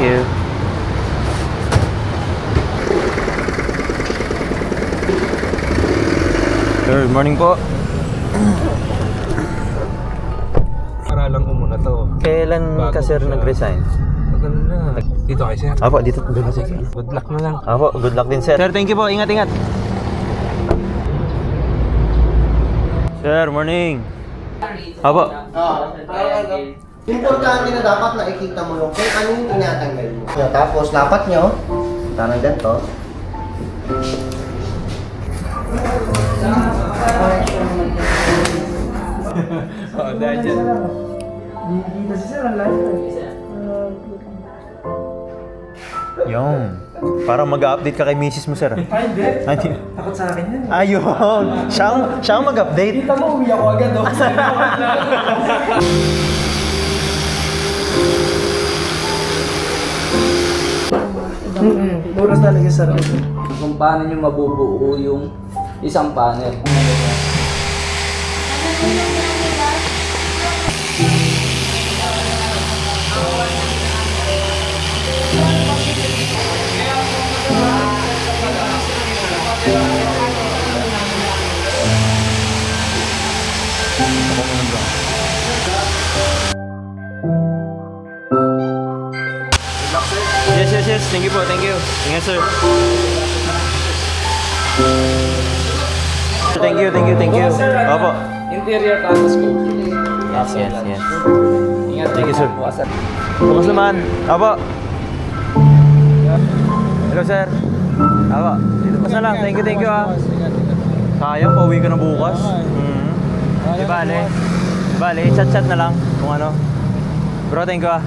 you. Sir, good morning po. Aralan ko muna to. Kailan Bago ka sir siya. nag-resign? Tagal na. Dito kayo, sir. Apo, dito. Good luck, sir. Good luck na lang. Apo, good luck din sir. Sir, thank you po. Ingat, ingat. Sir, morning. Apo. Importante na dapat nakikita mo yung kung ano yung tinatanggal mo. Tapos, lapat nyo, tanong ganito. Oo, dahil dyan. Yung. Parang mag-update ka kay misis mo, sir. Ay, hindi. Ay, hindi. Takot sa akin yan. Ayun. Siya ang mag-update. Kita mo, uwi ako agad, oh. Buras talaga sa rin. Kung paano nyo mabubuo yung isang panel. Yes, yes, yes. Thank you po. Thank you. Ingat, sir. Thank you, thank you, thank you. Opo. Interior tapos ko. Yes, yes, yes. Ingat. Thank you, sir. Bukasan. Bukas naman. Opo. Hello, sir. Opo. Dito pa na lang. Thank you, thank you, ah. Sayang, pauwi ka na bukas. Di bale. Di bale, chat-chat na lang kung ano. Bro, thank you, ah.